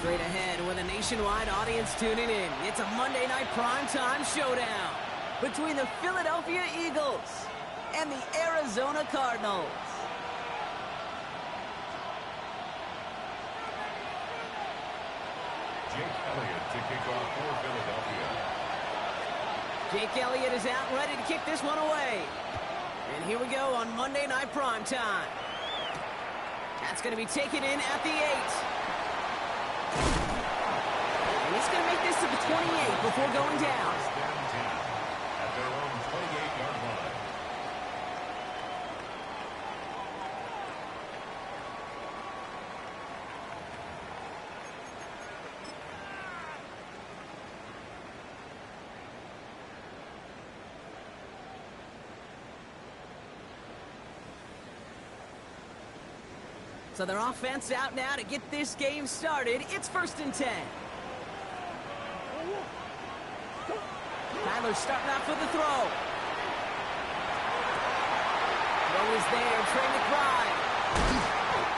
Straight ahead with a nationwide audience tuning in. It's a Monday night primetime showdown between the Philadelphia Eagles and the Arizona Cardinals. Jake Elliott to kick off for Philadelphia. Jake Elliott is out ready to kick this one away. And here we go on Monday night primetime. That's going to be taken in at the 8. And he's going to make this to the 28 before going down. First down 10 at their own 28-yard line. So their offense out now to get this game started. It's 1st and 10. Tyler's starting out for the throw. Throw is there, Trey McBride.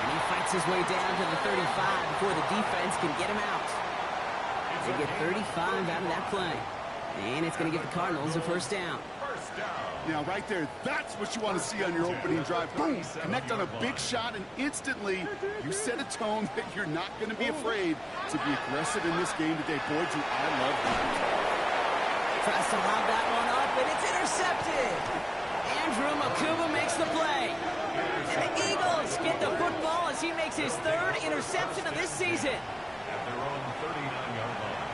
And he fights his way down to the 35 before the defense can get him out. They get 35 out of that play. And it's going to give the Cardinals a first down. Now, right there, that's what you want to see on your opening drive. Boom! Connect on a big shot, and instantly you set a tone that you're not going to be afraid to be aggressive in this game today. Boy, do I love that. Tries to lob that one up, and it's intercepted. Andrew Makuba makes the play. And the Eagles get the football as he makes his 3rd interception of this season. At their own 39-yard line.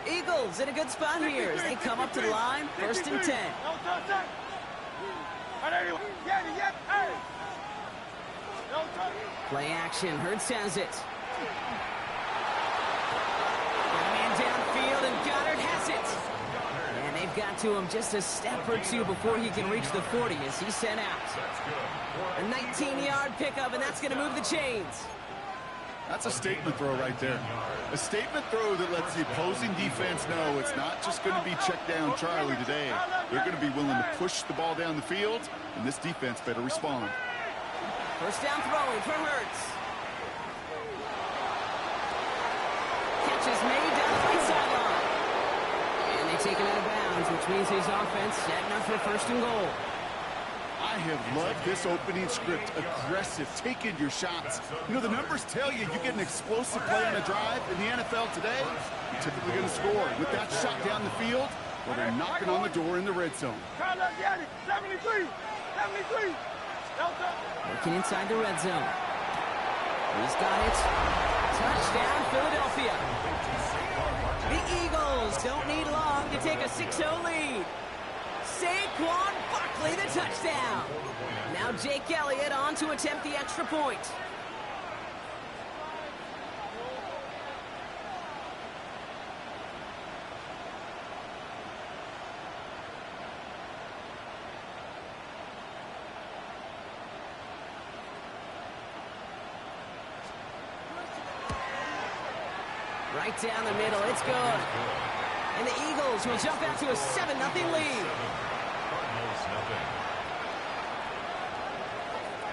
Eagles in a good spot here as they come up to the line. 1st and 10. Play action. Hurts has it. Got a man downfield, and Goddard has it. And they've got to him just a step or two before he can reach the 40 as he's sent out. A 19-yard pickup, and that's going to move the chains. That's a statement throw right there. A statement throw that lets the opposing defense know it's not just going to be check down Charlie today. They're going to be willing to push the ball down the field, and this defense better respond. First down throwing for Hurts. Catch is made down the right sideline. And they take him out of bounds, which means his offense setting up for 1st and goal. I have loved this opening script. Aggressive, taking your shots. You know, the numbers tell you you get an explosive play on a drive in the NFL today, you're typically going to score. With that shot down the field, well, they're knocking on the door in the red zone. 73. Looking inside the red zone. He's got it. Touchdown, Philadelphia. The Eagles don't need long to take a 6-0 lead. Saquon Barkley, the touchdown. Now Jake Elliott on to attempt the extra point. Right down the middle, it's good. And the Eagles will jump out to a 7-0 lead. Cardinals nothing.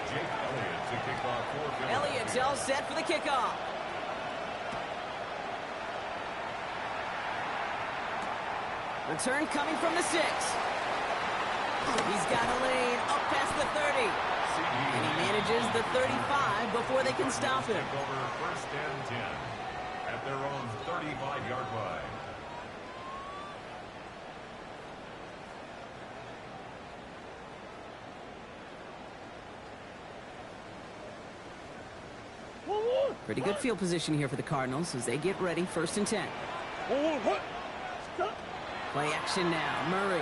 Jake Elliott to kick off for Philadelphia. Elliott's all set for the kickoff. Return coming from the 6. He's got a lane up past the 30. And he manages the 35 before they can stop him. Over 1st and 10 at their own 35-yard line. Pretty good field position here for the Cardinals as they get ready. 1st and 10. Play action now. Murray.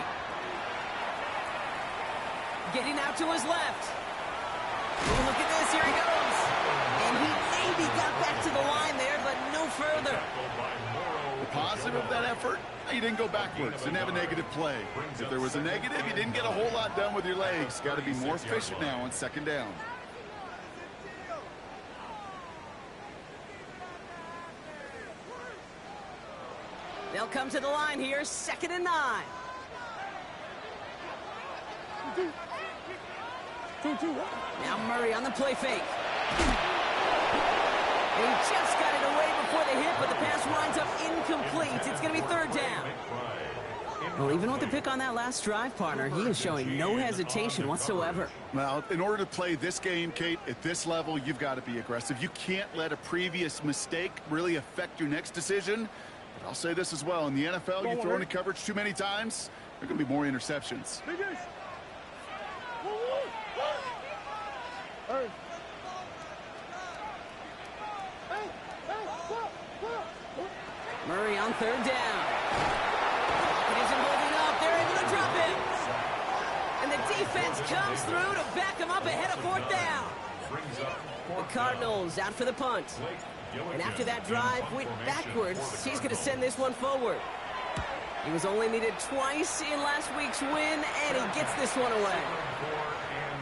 Getting out to his left. Ooh, look at this. Here he goes. And he maybe got back to the line there, but no further. The positive of that effort, you didn't go backwards. Didn't have a negative play. If there was a negative, you didn't get a whole lot done with your legs. Got to be more efficient now on 2nd down. They'll come to the line here, 2nd and 9. Now Murray on the play fake. And he just got it away before the hit, but the pass winds up incomplete. It's going to be third down. Well, even with the pick on that last drive, partner, he is showing no hesitation whatsoever. Well, in order to play this game, Kate, at this level, you've got to be aggressive. You can't let a previous mistake really affect your next decision. But I'll say this as well. In the NFL, you throw into coverage too many times, there are going to be more interceptions. Murray on third down. It isn't holding up. They're able to drop him. And the defense comes through to back him up ahead of fourth down. The Cardinals out for the punt. And after that drive went backwards, he's going to send this one forward. He was only needed twice in last week's win, and he gets this one away.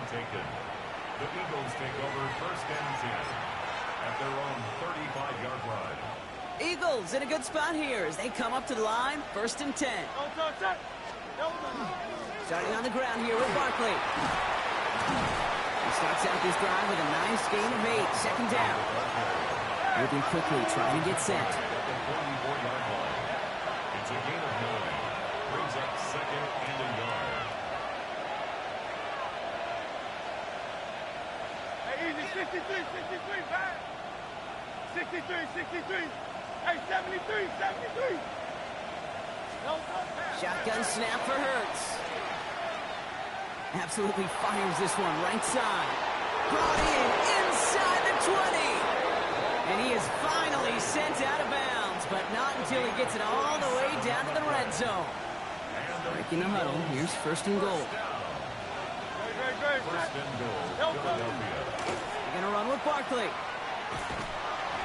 The Eagles take over first and 10 at their own 35-yard line. Eagles in a good spot here as they come up to the line, first and 10. Starting on the ground here with Barkley. He starts out this drive with a nice gain of 8, second down. Moving quickly, trying to get set. At the 44-yard line. It's a gain of 9. Brings up second and a yard. Hey, easy, 63, 63, back. 63, 63. Hey, 73, 73. Shotgun snap for Hurts. Absolutely fires this one right side. Brought in inside the 20. And he is finally sent out of bounds, but not until he gets it all the way down to the red zone. Breaking the huddle, here's first and goal. First and goal, Philadelphia. They're going to run with Barkley.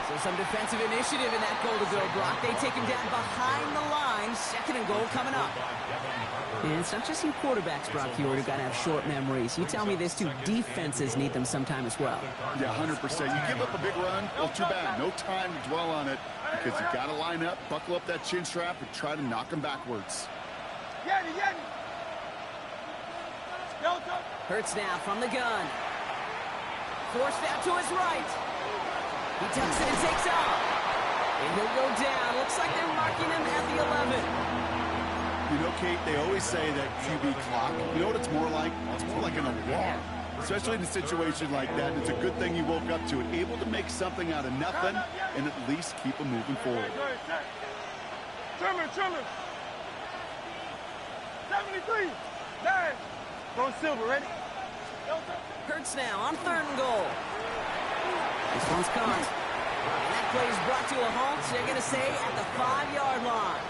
So some defensive initiative in that goal-to-go block. They take him down behind the line. Second and goal coming up. And it's not just you quarterbacks, Brock Hewitt, who've got to have short memories. You tell me this too, defenses need them sometime as well. Yeah, 100%. You give up a big run, well, too bad. No time to dwell on it because you got to line up, buckle up that chin strap, and try to knock them backwards. Hurts now from the gun. Forced out to his right. He tucks it and takes off. And he'll go down. Looks like they're marking him at the 11. You know, Kate, they always say that QB clock, you know what it's more like? It's more like an alarm. Especially in a situation like that, it's a good thing you woke up to it. Able to make something out of nothing and at least keep them moving forward. Trimmer. 73. 9. Go silver, ready? Hurts now on third and goal. This one's caught. And that play is brought to a halt. So they're going to stay at the 5-yard line.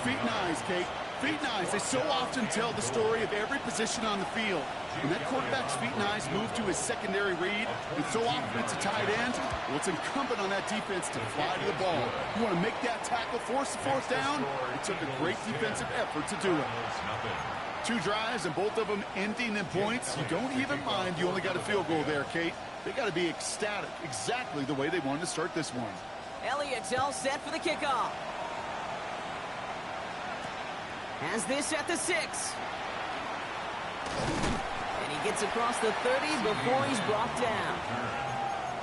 Feet and eyes, Kate. Feet and eyes. They so often tell the story of every position on the field. When that quarterback's feet and eyes move to his secondary read, and so often it's a tight end, well, it's incumbent on that defense to fly to the ball. You want to make that tackle, force the fourth down? It took a great defensive effort to do it. 2 drives, and both of them ending in points. You don't even mind you only got a field goal there, Kate. They got to be ecstatic, exactly the way they wanted to start this one. Elliott's all set for the kickoff. Has this at the 6. And he gets across the 30 before he's brought down.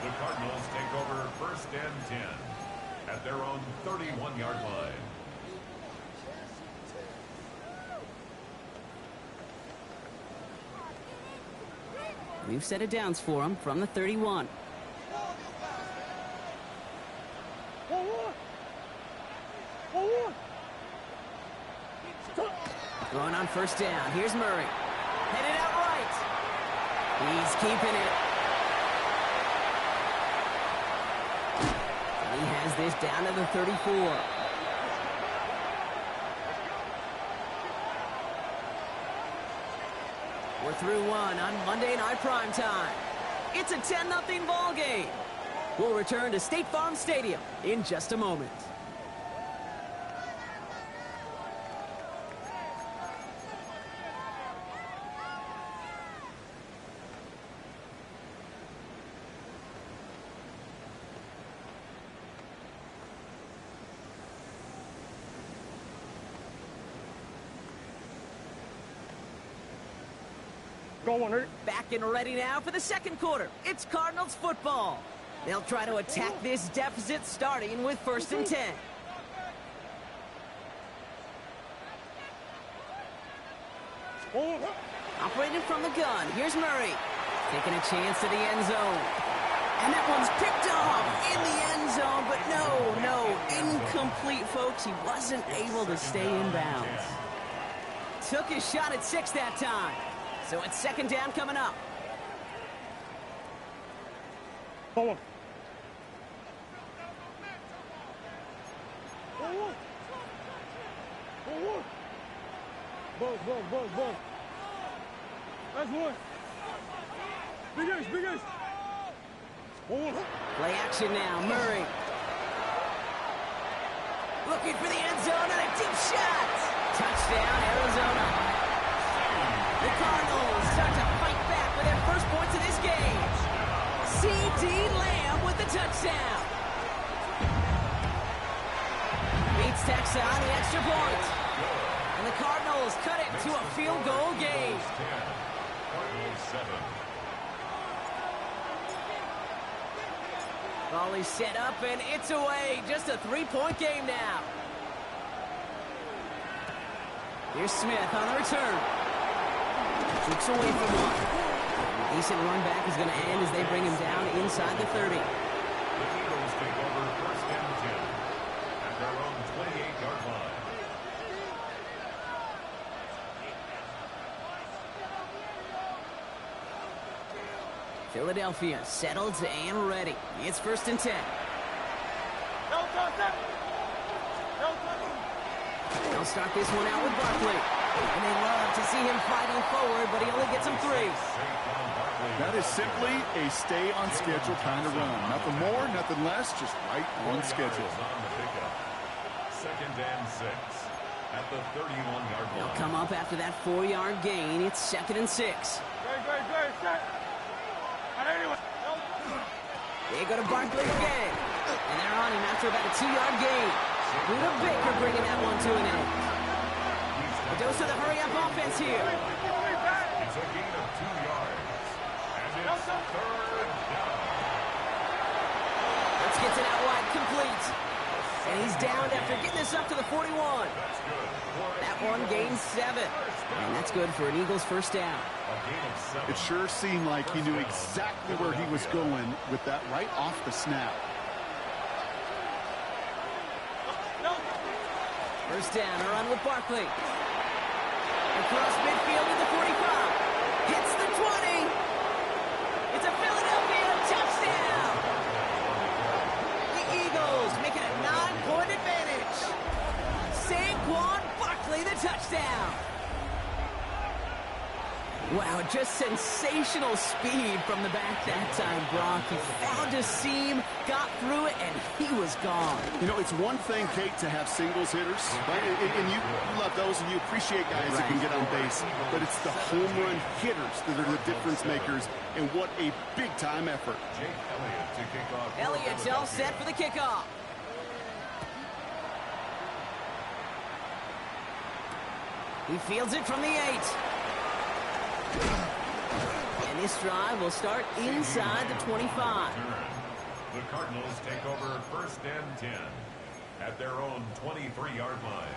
The Cardinals take over first and 10 at their own 31-yard line. We've set it downs for him from the 31. Going on first down. Here's Murray. Headed out right. He's keeping it. And he has this down to the 34. We're through one on Monday Night Primetime. It's a 10-0 ball game. We'll return to State Farm Stadium in just a moment. Go on, Back and ready now for the second quarter. It's Cardinals football. They'll try to attack this deficit starting with 1st and 10. Operating from the gun. Here's Murray. Taking a chance to the end zone. And that one's picked off in the end zone. But no, incomplete, folks. He wasn't able to stay in bounds. Took his shot at 6 that time. So it's 2nd down coming up. Go on. Buzz. That's one. Big ace. Play action now, Murray. Looking for the end zone and a deep shot. Touchdown, Arizona. The Cardinals start to fight back for their first points of this game. C.D. Lamb with the touchdown. Beats Texas on the extra point. And the Cardinals cut it to a field goal game. Cardinals 7. Volley set up and it's away. Just a 3-point game now. Here's Smith on the return. Shoots away from one. Decent run back is going to end as they bring him down inside the 30. The Eagles take over 1st and 10 at their own 28-yard line. Philadelphia settled and ready. It's 1st and 10. They'll start this one out with Barkley. And they love to see him fighting forward, but he only gets him 3. That is simply a stay on schedule kind of run. Nothing more, nothing less, just right on schedule. 2nd and 6 at the 31-yard line. They'll come up after that 4-yard gain. It's 2nd and 6. Great. Set. They go to Barkley again. And they're on him after about a 2-yard gain. Buda Baker bringing that one to an end. A dose of the hurry-up offense here. It's a gain of 2 yards. And it's 3rd down. Let's get it out wide, complete. And he's downed after getting this up to the 41. That's good. That one gains 7. And that's good for an Eagles 1st down. A gain of 7. It sure seemed like he knew exactly where he was going with that right off the snap. 1st down, a run with Barkley. Across midfield at the 45. Hits the 20. It's a Philadelphia touchdown. The Eagles make it a 9-point advantage. Saquon Barkley, the touchdown. Wow, just sensational speed from the back that time, Brock. He found a seam, got through it, and he was gone. You know, it's one thing, Kate, to have singles hitters, right? And you love those, and you appreciate guys that can get on base. But it's the home run hitters that are the difference makers, and what a big-time effort. Jake Elliott to kick off. Elliott's all set for the kickoff. He fields it from the 8. And this drive will start inside the 25. The Cardinals take over 1st and 10 at their own 23-yard line.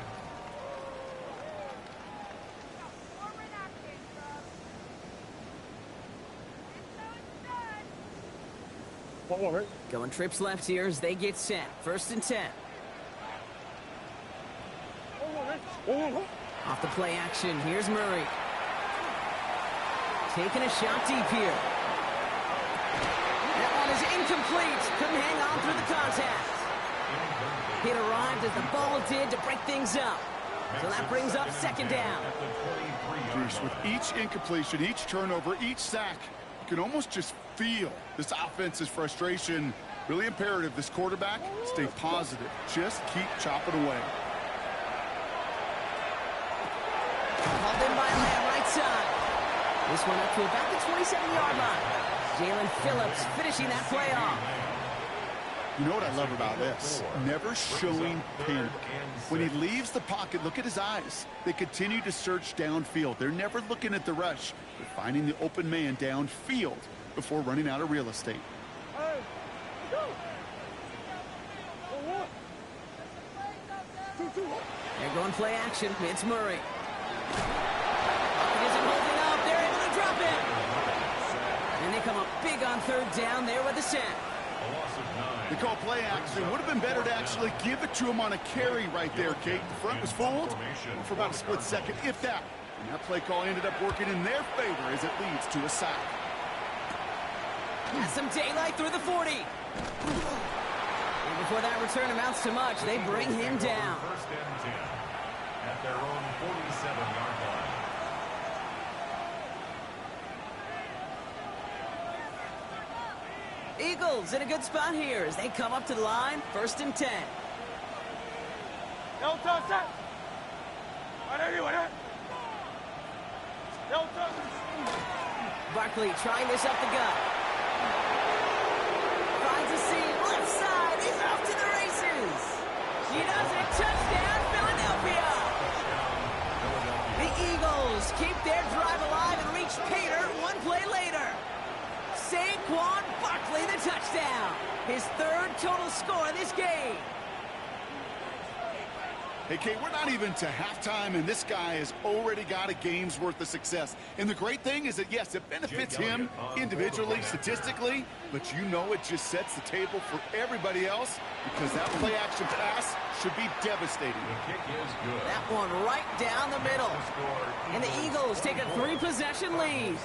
Going trips left here as they get set. 1st and 10. Off the play action, here's Murray. Taking a shot deep here. That one is incomplete. Couldn't hang on through the contact. It arrived as the ball did to break things up. So that brings up 2nd down. Bruce, with each incompletion, each turnover, each sack, you can almost just feel this offense's frustration. Really imperative this quarterback stay positive. Just keep chopping away. Called in by a man right side. This one up to about the 27-yard line. Jalen Phillips finishing that play off. You know what I love about this? Never showing panic. When he leaves the pocket, look at his eyes. They continue to search downfield. They're never looking at the rush. They're finding the open man downfield before running out of real estate. Hey, go. One. Two. They're going play action. It's Murray. Pocket isn't holding up. They're able to drop it. And they come up big on third down there with the sack. They call play action. Would have been better to actually give it to him on a carry right there, Kate. The front was fooled for about a split second, if that. And that play call ended up working in their favor as it leads to a sack. Has some daylight through the 40. And before that return amounts to much, they bring him down. First and 10 at their own 47-yard line. Eagles in a good spot here as they come up to the line. First and 10. Delta set. Delta. Barkley trying this up the gut. Finds a seam. Left side. He's off to the races. He does it. Touchdown, Philadelphia. The Eagles keep their drive alive and reach Pater one play later. Saquon Barkley the touchdown. His third total score of this game. Hey, Kate, we're not even to halftime, and this guy has already got a game's worth of success. And the great thing is that, yes, it benefits him individually, statistically, but you know it just sets the table for everybody else because that play-action pass should be devastating. The kick is good. That one right down the middle. And the Eagles take a 3-possession lead.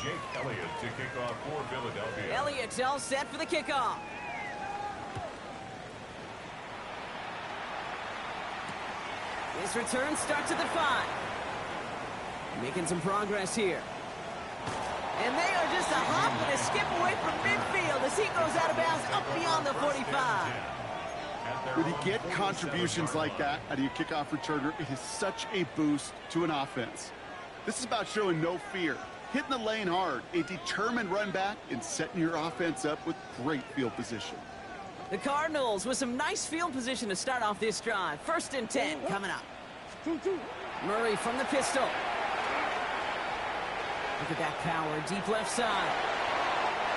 Jake Elliott to kick off for Philadelphia. Elliott's all set for the kickoff. This return starts at the 5. Making some progress here. And they are just a hop and a skip away from midfield as he goes out of bounds up beyond the 45. When you get contributions like that out of your kickoff returner, it is such a boost to an offense. This is about showing no fear, hitting the lane hard, a determined run back, and setting your offense up with great field position. The Cardinals with some nice field position to start off this drive. First and 10 coming up. Murray from the pistol. Look at that power, deep left side.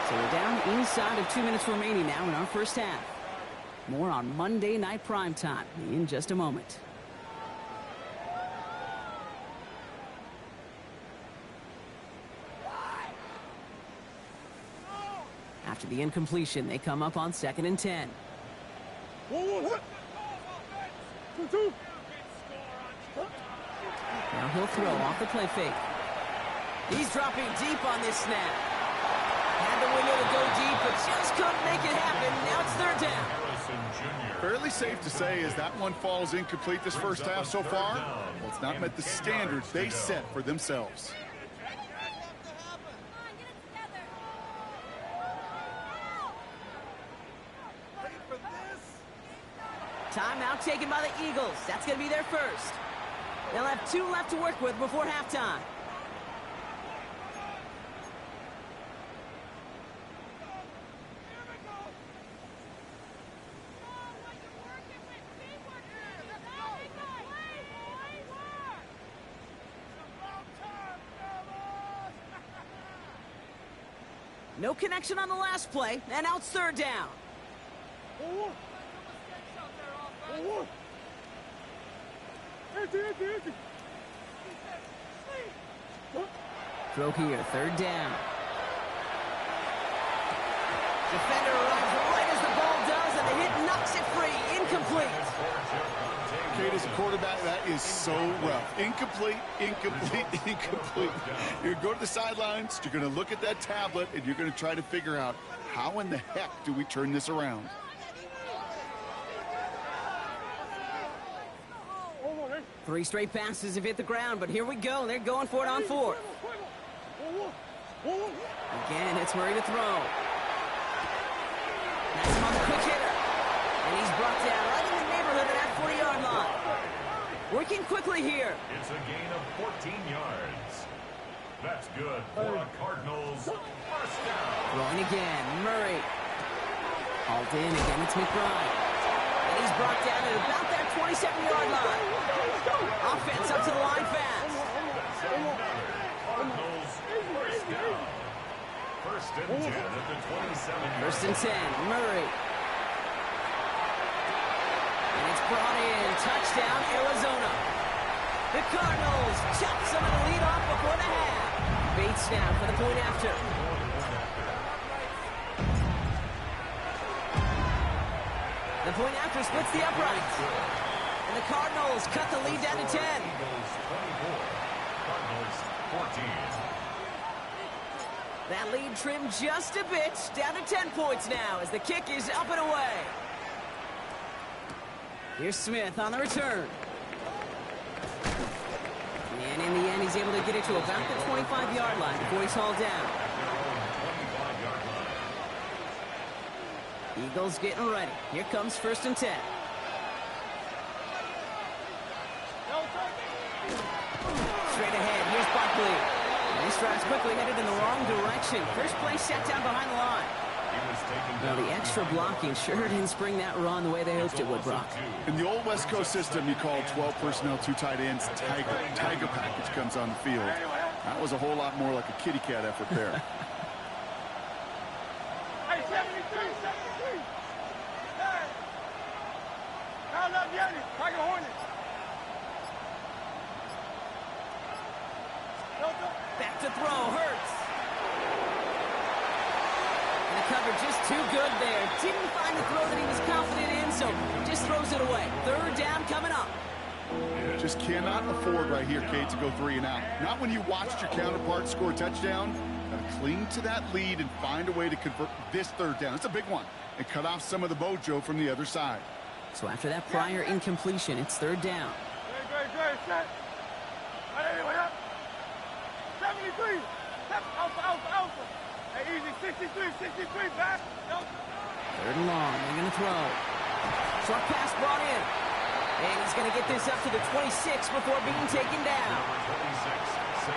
So we're down inside of 2 minutes remaining now in our first half. More on Monday Night Primetime in just a moment. After the incompletion, they come up on 2nd and 10. Two. Now he'll throw off the play fake. He's dropping deep on this snap. Had the window to go deep, but just couldn't make it happen. Now it's 3rd down. Fairly safe to say as that one falls incomplete this first half so far, well, it's not met the standards they set for themselves. Timeout taken by the Eagles. That's going to be their first. They'll have 2 left to work with before halftime. No connection on the last play, and now it's 3rd down. Throw here, 3rd down. Defender arrives right as the ball does, and the hit knocks it free. Incomplete. Kate, as a quarterback, that is so rough. Incomplete, incomplete, incomplete. You're going to go to the sidelines, you're going to look at that tablet, and you're going to try to figure out how in the heck do we turn this around. Three straight passes have hit the ground, but here we go. They're going for it on 4th. Again, it's Murray to throw. That's him on the quick hitter. And he's brought down right in the neighborhood of that 40-yard line. Working quickly here. It's a gain of 14 yards. That's good for a Cardinals first down. Throwing again, Murray. Hauled in, again it's McBride. And he's brought down at about that 27-yard line. Offense up to the line fast. That's another Cardinals first down. First and 10 at the 27. First and 10, Murray. And it's brought in, touchdown, Arizona. The Cardinals chop some of the lead off before the half. Bates now for the point after. The point after splits the uprights. And the Cardinals cut the lead down to 10. Eagles 24, Cardinals 14. That lead trimmed just a bit, down to 10 points now as the kick is up and away. Here's Smith on the return. And in the end, he's able to get it to about the 25-yard line before he's hauled down. Eagles getting ready. Here comes first and 10. Straight ahead, here's Buckley. These drives quickly headed in the wrong direction. First play set down behind the line. Now, the extra blocking sure didn't spring that run the way they hoped it would, Brock. In the old West Coast system, you call 12 personnel, 2 tight ends, tiger package comes on the field. That was a whole lot more like a kitty cat effort there. Hey, 73, 73. Hey. Round up, Yanni. Tiger Hornets. Back to throw, Hurts. And the cover just too good there. Didn't find the throw that he was confident in, so just throws it away. Third down coming up. Just cannot afford right here, Kate, to go 3 and out. Not when you watched your counterpart score a touchdown. Gotta cling to that lead and find a way to convert this third down. It's a big one. And cut off some of the mojo from the other side. So after that prior incompletion, it's third down. Great, set. Anyway, up. 73. Alpha. Hey, easy, 63, back. Third and long, they're going to throw. Short pass brought in. And he's going to get this up to the 26 before being taken down.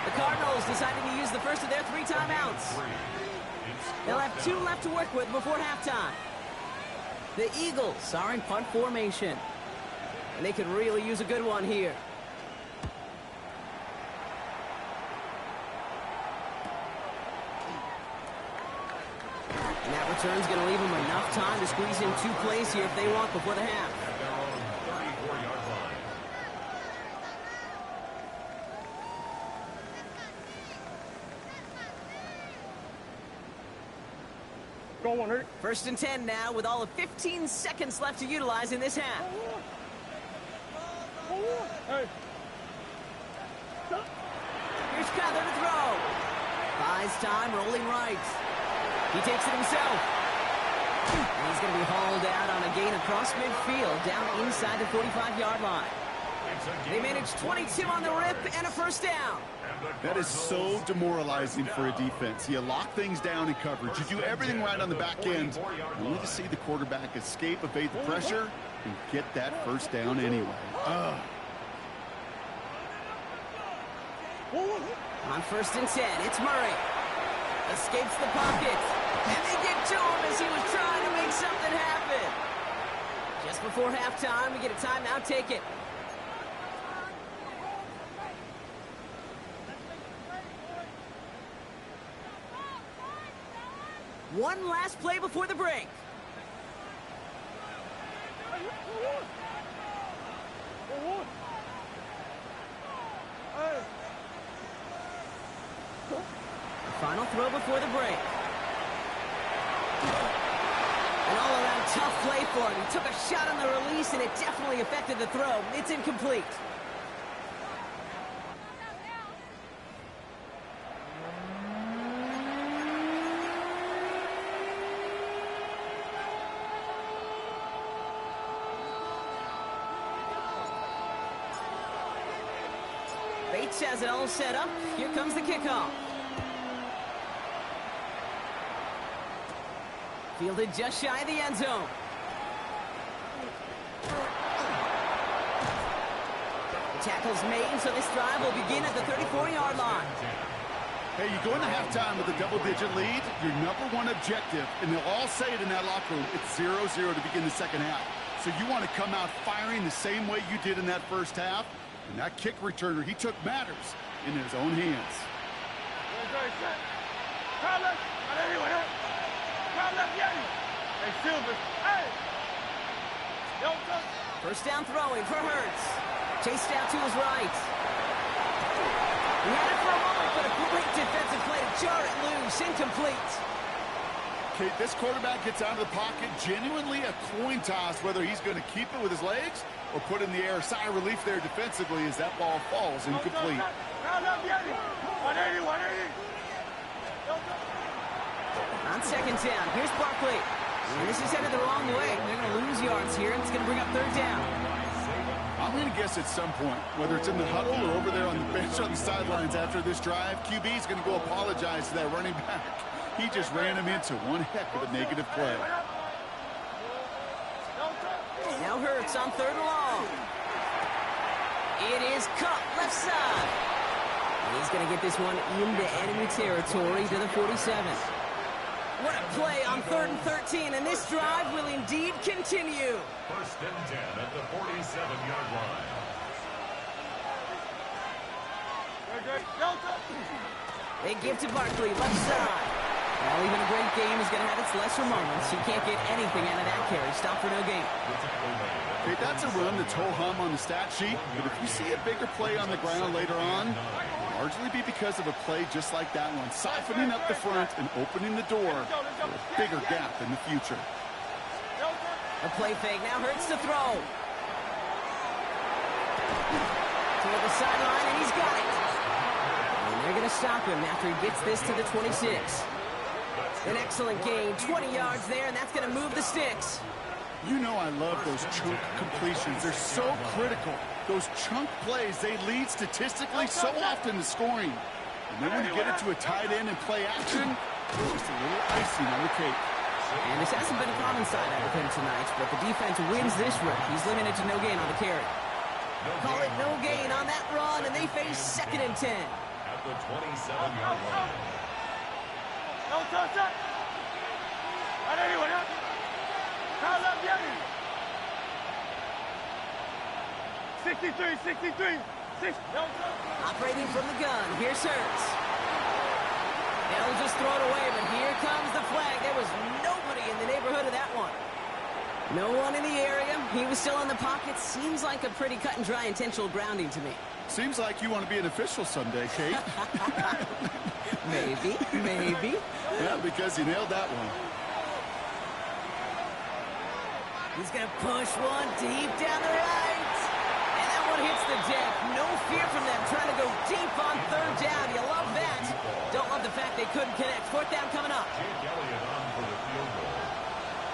The Cardinals decided to use the first of their 3 timeouts. They'll have 2 left to work with before halftime. The Eagles are in punt formation. And they could really use a good one here. And that return's going to leave them enough time to squeeze in 2 plays here if they want before the half. At their own 34-yard line. Go on, Eric. First and 10 now with all of 15 seconds left to utilize in this half. Hey. Here's Cutler to throw. Buys time, rolling right. He takes it himself. And he's going to be hauled out on a gain across midfield, down inside the 45-yard line. They managed 22 on the rip and a first down. That is so demoralizing for a defense. You lock things down in coverage. You do everything right on the back end, only to see the quarterback escape, evade the pressure, and get that first down anyway. On first and 10, it's Murray. Escapes the pocket. And they get to him as he was trying to make something happen. Just before halftime, we get a timeout. Take it. One last play before the break. The final throw before the break. An all-around tough play for him. He took a shot on the release, and it definitely affected the throw. It's incomplete. Bates has it all set up. Here comes the kickoff. Fielded just shy of the end zone. The tackle's made, so this drive will begin at the 34-yard line. Hey, you go into halftime with a double-digit lead, your number one objective, and they'll all say it in that locker room, it's 0-0 to begin the second half. So you want to come out firing the same way you did in that first half, and that kick returner, he took matters in his own hands. First down throwing for Hurts. Chased out to his right. He had it for a moment, but a great defensive play to jar it loose. Incomplete. Okay, this quarterback gets out of the pocket, genuinely a coin toss, whether he's going to keep it with his legs or put in the air. Sigh of relief there defensively as that ball falls incomplete. On second down, here's Barkley. And this is headed the wrong way. They're going to lose yards here, and it's going to bring up third down. I'm going to guess at some point, whether it's in the huddle or over there on the bench on the sidelines after this drive, QB is going to go apologize to that running back. He just ran him into one heck of a negative play. Now Hurts on third and long. It is caught left side. He's going to get this one into enemy territory to the 47. What a play on 3rd and 13, and this drive will indeed continue. First and 10 at the 47-yard line. They give to Barkley, left side. Well, even a great game is going to have its lesser moments. You can't get anything out of that carry. Stop for no gain. Okay, that's a run that's ho-hum on the stat sheet, but if you see a bigger play on the ground later on, it'll largely be because of a play just like that one, softening up the front and opening the door for a bigger gap in the future. A play fake, now Hurts to throw. Toward the sideline, and he's got it. And they're going to stop him after he gets this to the 26. An excellent gain, 20 yards there, and that's going to move the sticks. You know I love those chunk completions. They're so critical. Those chunk plays, they lead statistically so often to scoring. And then when you get it to a tight end and play action, just a little icing on the cake. And this hasn't been a common side out of him tonight, but the defense wins this rep. He's limited to no gain on the carry. Call it no gain on that run, and they face 2nd and 10. At the 27-yard line. No touch up. And anyone else? 63, 63. Operating from the gun, here's Hurts. They'll just throw it away, but here comes the flag. There was nobody in the neighborhood of that one. No one in the area. He was still in the pocket. Seems like a pretty cut and dry intentional grounding to me. Seems like you want to be an official someday, Kate. Maybe. Yeah, because you nailed that one. He's going to push one deep down the right. And that one hits the deck. No fear from them trying to go deep on 3rd down. You love that. Don't love the fact they couldn't connect. 4th down coming up. Jake Elliott on for the field goal.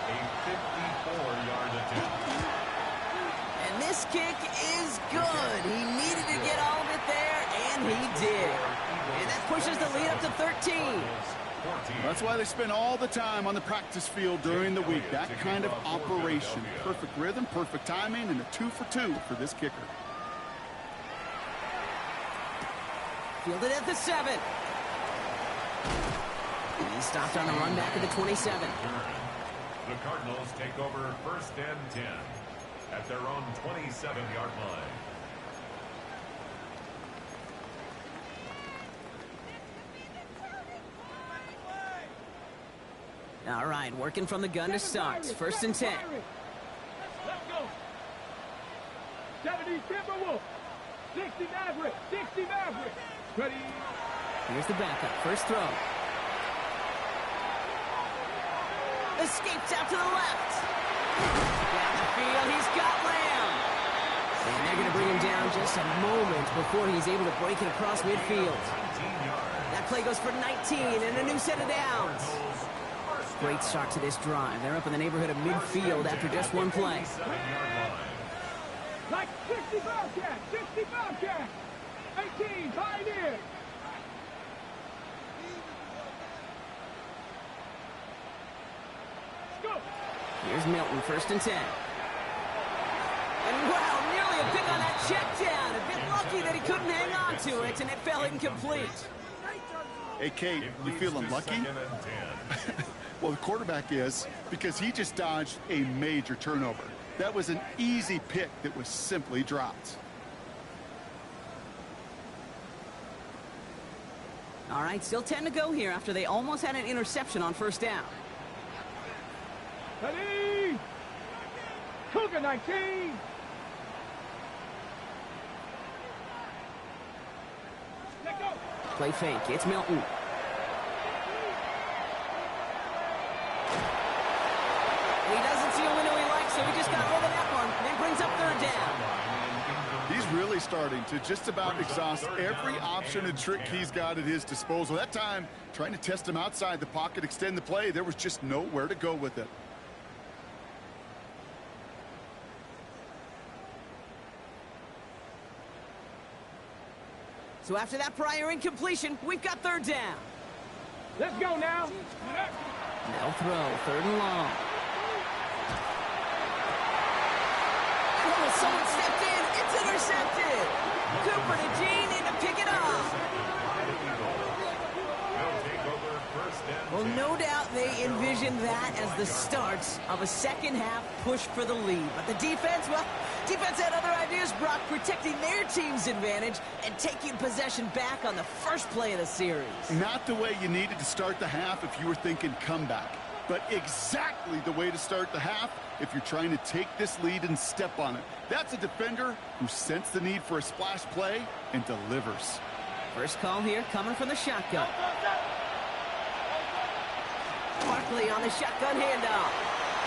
A 54-yard attempt. And this kick is good. He needed to get all of it there, and he did. And that pushes the lead up to 13. That's why they spend all the time on the practice field during the week. That kind of operation. Perfect rhythm, perfect timing, and a 2 for 2 for this kicker. Fielded at the 7. He stopped on the run back at the 27. The Cardinals take over 1st and 10 at their own 27-yard line. All right, working from the gun to start. 1st and 10. Let's go. 70 Timberwolves. 60 Maverick. 60 Maverick. Ready. Here's the backup. First throw. Escapes out to the left. Down the field, he's got Lamb. And they're going to bring him down just a moment before he's able to break it across midfield. That play goes for 19 and a new set of downs. Great start to this drive. They're up in the neighborhood of midfield after just one play. Like 60 Bobcat. 60 Bobcat. 18 Pioneer. Go. Here's Milton, 1st and 10. And wow, nearly a pick on that check down. A bit lucky that he couldn't hang on to it, and it fell incomplete. Hey, Kate, you feeling lucky? Well, the quarterback is, because he just dodged a major turnover. That was an easy pick that was simply dropped. All right, still 10 to go here after they almost had an interception on first down. Ready? Cougar 19. Let go. Play fake. It's Milton. He doesn't see a window he likes, so he just got rid of that one. And it brings up third down. He's really starting to just about exhaust every option and trick he's got at his disposal. That time, trying to test him outside the pocket, extend the play, there was just nowhere to go with it. So after that prior incompletion, we've got third down. Let's go now. They'll throw, third and long. Oh, someone stepped in. It's intercepted. Cooper to Gene in to pick it up. Well, no doubt they envisioned that as the start of a second-half push for the lead. But the defense, well, defense had other ideas, Brock, protecting their team's advantage and taking possession back on the first play of the series. Not the way you needed to start the half if you were thinking comeback, but exactly the way to start the half if you're trying to take this lead and step on it. That's a defender who sensed the need for a splash play and delivers. First call here coming from the shotgun. Barkley on the shotgun handoff.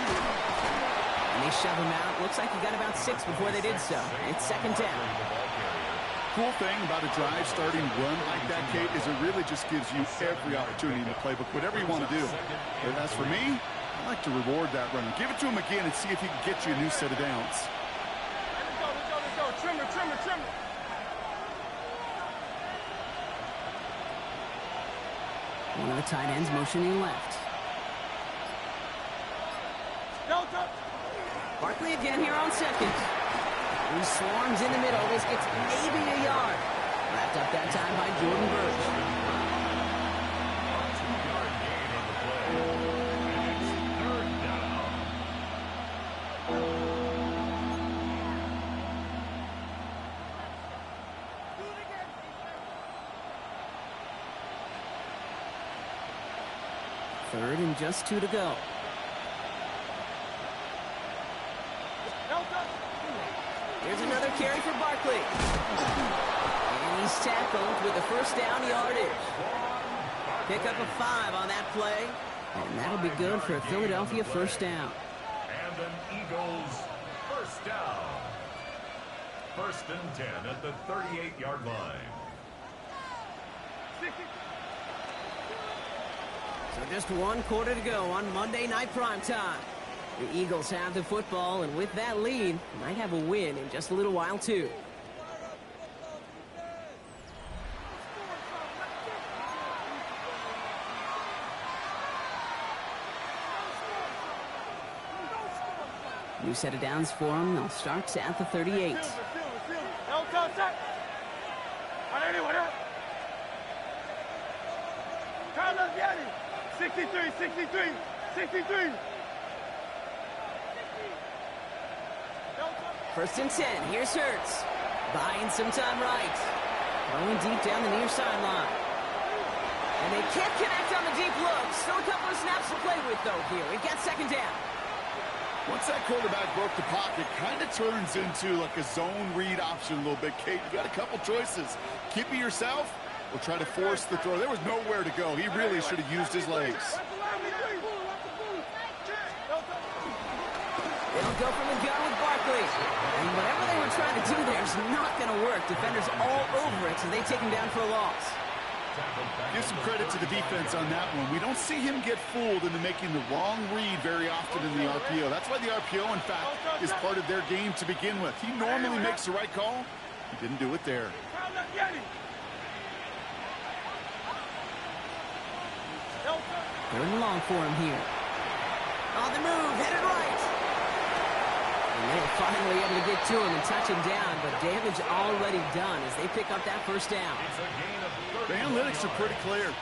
And they shove him out. Looks like he got about 6 before they did so. It's second down. Cool thing about a drive starting run like that, Kate, is it really just gives you every opportunity in the playbook, whatever you want to do. And as for me, I like to reward that run. Give it to him again and see if he can get you a new set of downs. Let's go. Trimmer. One of the tight ends motioning left. Barkley again here on second. He swarms in the middle. This gets maybe a yard. Wrapped up that time by Jordan Burch. 2-yard gain on the play. It's third down. Third and just 2 to go. Here's another carry for Barkley. And he's tackled with a first down yardage. Pick up a 5 on that play. And that'll be good for a Philadelphia first down. And an Eagles first down. First and 10 at the 38-yard line. So just 1 quarter to go on Monday Night Primetime. The Eagles have the football, and with that lead, might have a win in just a little while, too. New set of downs for them. They'll start at the 38. 63. First and 10. Here's Hurts. Buying some time right. Throwing deep down the near sideline. And they can't connect on the deep look. Still a couple of snaps to play with, though, here. We've got second down. Once that quarterback broke the pocket, kind of turns into like a zone read option a little bit, Kate. You got a couple choices. Keep it yourself or try to force the throw. There was nowhere to go. He really should have used his legs. They'll go from the gun with Barkley. And whatever they were trying to do there is not going to work. Defenders all over it, so they take him down for a loss. Give some credit to the defense on that one. We don't see him get fooled into making the wrong read very often in the RPO. That's why the RPO, in fact, is part of their game to begin with. He normally makes the right call. He didn't do it there. Third and long for him here. On the move, headed right. And they were finally able to get to him and touch him down, but damage already done as they pick up that first down. The analytics are pretty clear.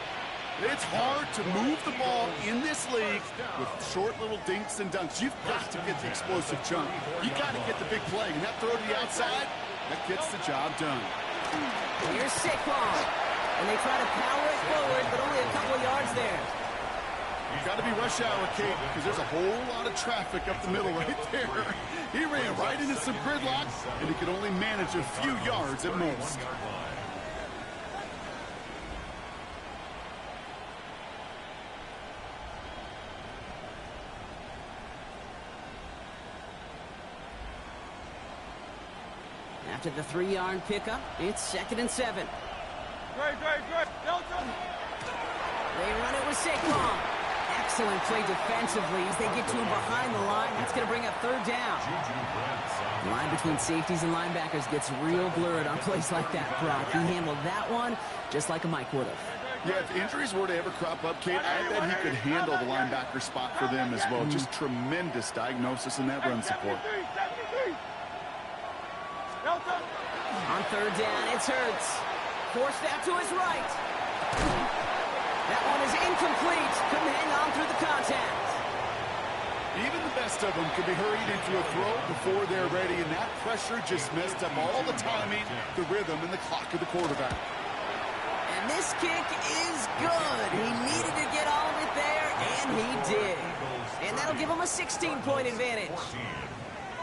It's hard to move the ball in this league with short little dinks and dunks. You've got to get the explosive chunk. You've got to get the big play. And that throw to the outside, that gets the job done. Here's Saquon. And they try to power it forward, but only a couple of yards there. You've got to be rush hour, Kate, because there's a whole lot of traffic up the middle right there. He ran right into some gridlock, and he could only manage a few yards at most. After the 3-yard pickup, it's 2nd and 7. Great. Delta. They run it with Saquon. Excellent play defensively as they get to him behind the line. That's going to bring up 3rd down. The line between safeties and linebackers gets real blurred on plays like that, Brock. He handled that one just like a Mike would have. Yeah, if injuries were to ever crop up, Kate, I bet he could handle the linebacker spot for them as well. Just tremendous diagnosis in that run support. On 3rd down, it's Hurts. Forced out to his right. That one is incomplete. Couldn't hang on through the contact. Even the best of them can be hurried into a throw before they're ready, and that pressure just messed up all the timing, the rhythm, and the clock of the quarterback. And this kick is good. He needed to get all of it there, and he did. And that'll give him a 16-point advantage.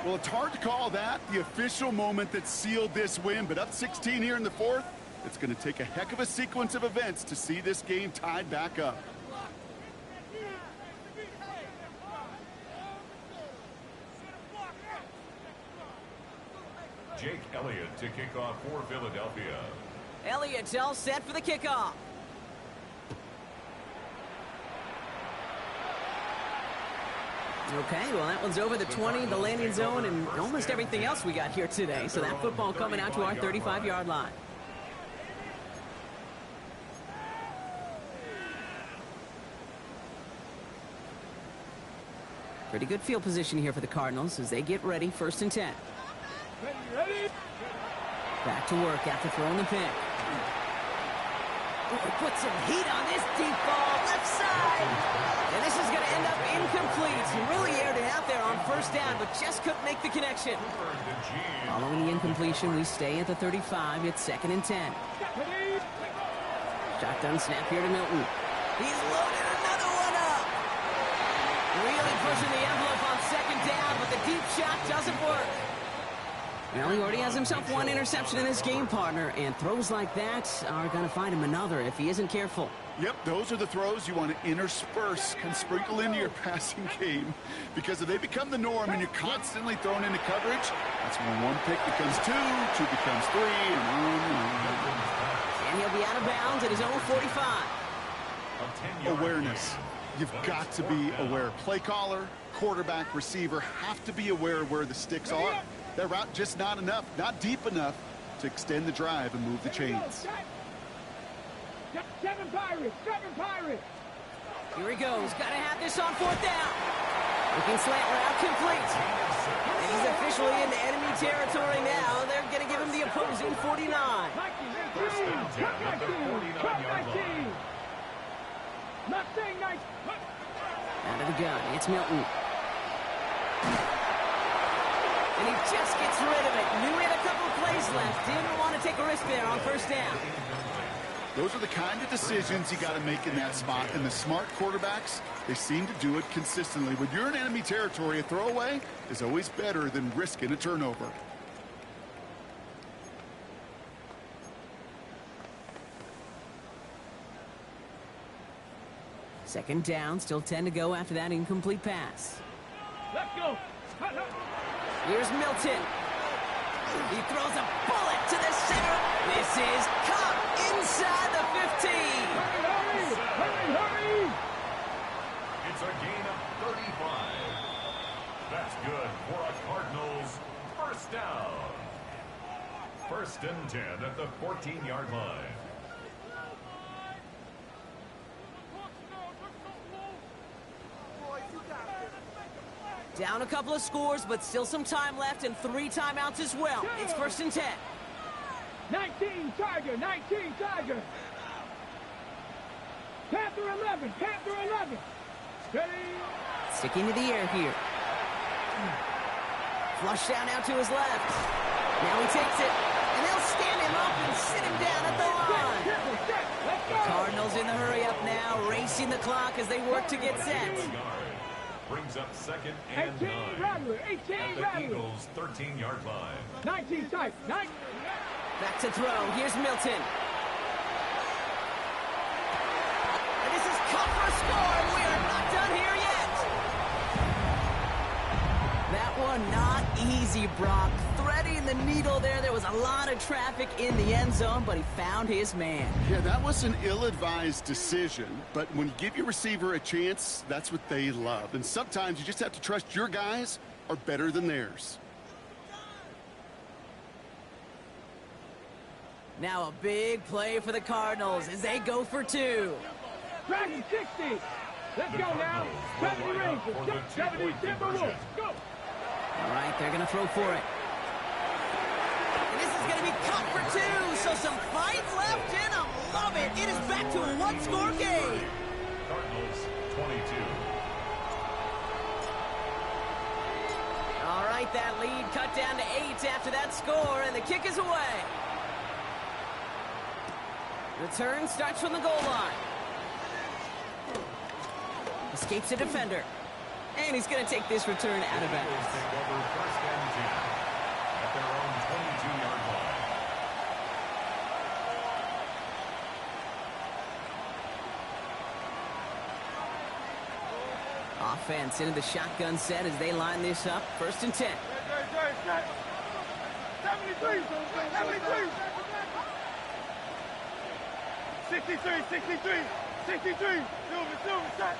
Well, it's hard to call that the official moment that sealed this win, but up 16 here in the 4th, it's going to take a heck of a sequence of events to see this game tied back up. Jake Elliott to kick off for Philadelphia. Elliott's all set for the kickoff. Okay, well, that one's over the 20, the landing zone, and almost everything else we got here today. So that football coming out to our 35-yard line. Pretty good field position here for the Cardinals as they get ready, 1st and 10. Ready? Back to work after throwing the pick. Put some heat on this deep ball, left side. And this is going to end up incomplete. He really aired it out there on 1st down, but just couldn't make the connection. Following the incompletion, we stay at the 35. It's 2nd and 10. Shotgun snap here to Milton. He's loaded another one up. Really pushing the envelope on 2nd down, but the deep shot doesn't work. Well, he already has himself one interception in his game, partner, and throws like that are going to find him another if he isn't careful. Yep, those are the throws you want to intersperse and sprinkle into your passing game, because if they become the norm and you're constantly thrown into coverage, that's when one pick becomes two becomes three, and on. And he'll be out of bounds at his own 45. Awareness. You've got to be aware. Play caller, quarterback, receiver have to be aware of where the sticks are. That route just not enough, not deep enough to extend the drive and move the chains. 7 Pirates. Here he goes. Got to have this on 4th down. Looking slant route complete. And he's officially into enemy territory now. They're going to give him the opposing 49. First and 10 at the 49-yard line. Not saying nice. Out of the gun. It's Milton. And he just gets rid of it. Knew he had a couple of plays left. Didn't want to take a risk there on 1st down. Those are the kind of decisions you got to make in that spot. And the smart quarterbacks, they seem to do it consistently. When you're in enemy territory, a throwaway is always better than risking a turnover. Second down, still 10 to go after that incomplete pass. Let's go. Here's Milton. He throws a bullet to the center. This is caught inside the 15. Hurry. It's a gain of 35. That's good for a Cardinals 1st down. 1st and 10 at the 14-yard line. Down a couple of scores, but still some time left and 3 timeouts as well. It's 1st and 10. 19 Tiger. Panther 11. Panther 11. Steady. Sticking to the air here. Flush down out to his left. Now he takes it, and they'll stand him up and sit him down at the line. Cardinals in the hurry up now, racing the clock as they work to get set. Brings up second and 18 9 Rattler. 18 at the Rattler. Eagles' 13-yard line. 19 tight. 9. Back to throw. Here's Milton. And this is cut for a score, and we are not done here yet. That one not easy, Brock. Threading the needle there. There was a lot of traffic in the end zone, but he found his man. Yeah, that was an ill-advised decision, but when you give your receiver a chance, that's what they love. And sometimes you just have to trust your guys are better than theirs. Now a big play for the Cardinals as they go for 2. Dragon 60. Let's go now. 70 Rangers. 70 Timberwolves. Go. All right, they're going to throw for it. And this is going to be cut for 2, so some fight left in them. Love it. It is back to a one-score game. Cardinals 22. All right, that lead cut down to 8 after that score, and the kick is away. Return starts from the goal line. Escapes a defender. And he's going to take this return out of bounds. Take over first and 10 at their own 22-yard line. Offense into the shotgun set as they line this up. First and 10. 73. 73. 63. 63. 63. Silver, set.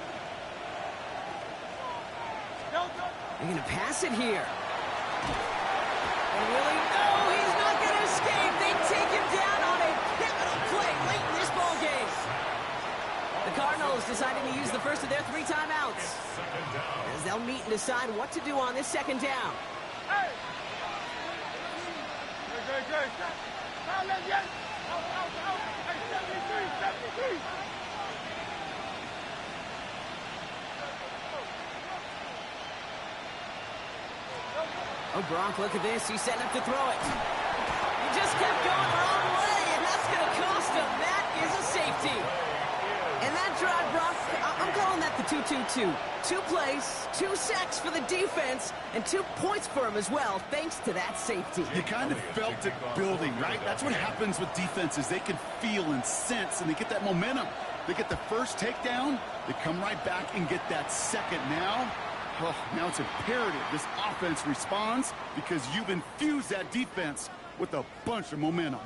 They're going to pass it here. And really, no, he's not going to escape. They take him down on a pivotal play late in this ball game. The Cardinals deciding to use the first of their 3 timeouts as they'll meet and decide what to do on this second down. Hey! Good. Now let's get out. Hey, 73. Oh, Gronk, look at this. He's setting up to throw it. He just kept going the wrong way, and that's going to cost him. That is a safety. And that drive, Brock, I'm calling that the 2-2-2. 2 plays, 2 sacks for the defense, and 2 points for him as well, thanks to that safety. You kind of felt it building, right? That's what happens with defenses. They can feel and sense, and they get that momentum. They get the first takedown, they come right back and get that second. Now it's imperative this offense responds because you've infused that defense with a bunch of momentum.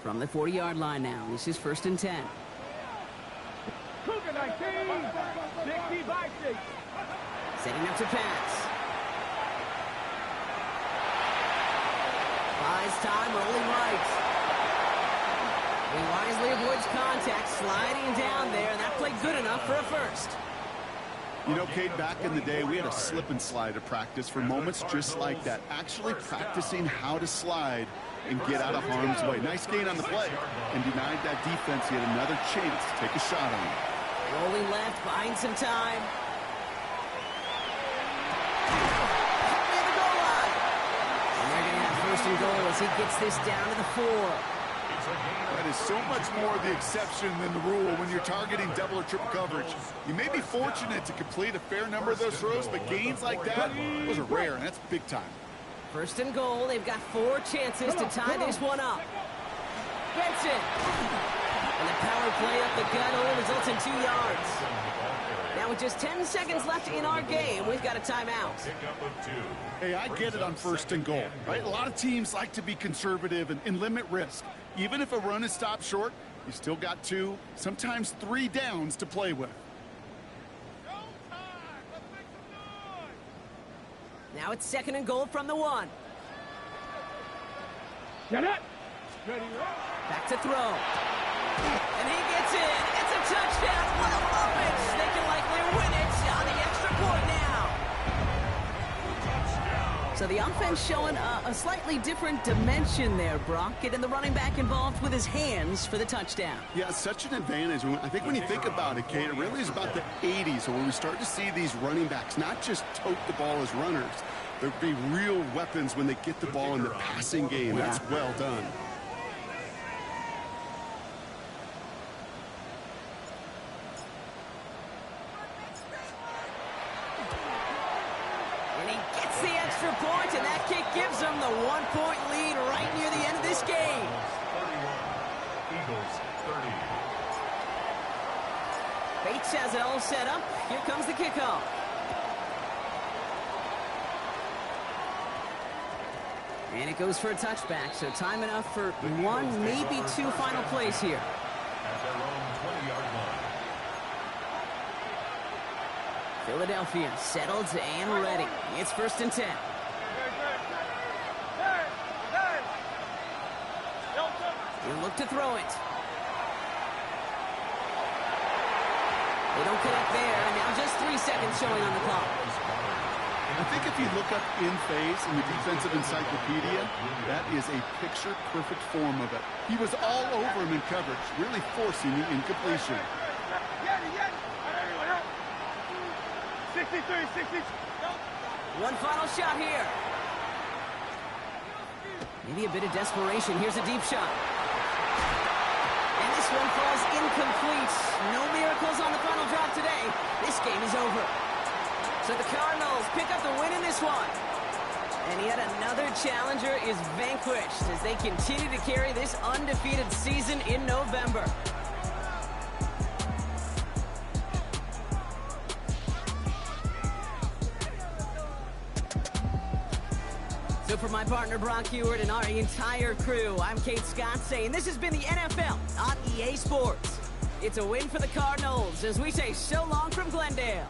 From the 40-yard line now, this is first and 10. Cougar 19. 60 by 6. Setting up to pass. Buys time, rolling right. He wisely avoids contact, sliding down there, and that played good enough for a first. You know, Kate, back in the day, we had a slip and slide at practice for moments just like that. Actually practicing how to slide and get out of harm's way. Nice gain on the play and denied that defense. He had another chance to take a shot on him. Rolling left, buying some time. First and goal as he gets this down to the 4. That is so much more the exception than the rule when you're targeting double or triple coverage. You may be fortunate to complete a fair number of those throws, but gains like that, those are rare, and that's big time. First and goal. They've got 4 chances to tie this one up. Benson. And the power play up the gut only results in 2 yards. Now with just 10 seconds left in our game, we've got a timeout. Hey, I get it on first and goal, right? A lot of teams like to be conservative and limit risk. Even if a run is stopped short, you still got 2, sometimes 3 downs to play with. Now it's second and goal from the 1. Get it. Back to throw. And he gets in. It's a touchdown. What a moment. They can likely win it on the extra point now. So the offense showing a slightly different dimension there, Brock. Getting the running back involved with his hands for the touchdown. Yeah, such an advantage. I think when you think about it, Kate, it really is about the 80s when we start to see these running backs not just tote the ball as runners. There'll be real weapons when they get the ball in the passing game. That's well done. And he gets the extra point, and that kick gives them the 1-point lead right near the end of this game. 31. Eagles 30. Bates has it all set up. Here comes the kickoff. And it goes for a touchback, so time enough for one, maybe two final plays here. At their own 20-yard line. Philadelphia settled and ready. It's 1st and 10. He'll look to throw it. They don't connect there, and now just 3 seconds showing on the clock. I think if you look up in phase in the defensive encyclopedia, that is a picture-perfect form of it. He was all over him in coverage, really forcing the incompletion. 63. One final shot here. Maybe a bit of desperation. Here's a deep shot. And this one falls incomplete. No miracles on the final drive today. This game is over. So the Cardinals pick up the win in this one. And yet another challenger is vanquished as they continue to carry this undefeated season in November. So for my partner Brock Heward and our entire crew, I'm Kate Scott saying this has been the NFL on EA Sports. It's a win for the Cardinals as we say so long from Glendale.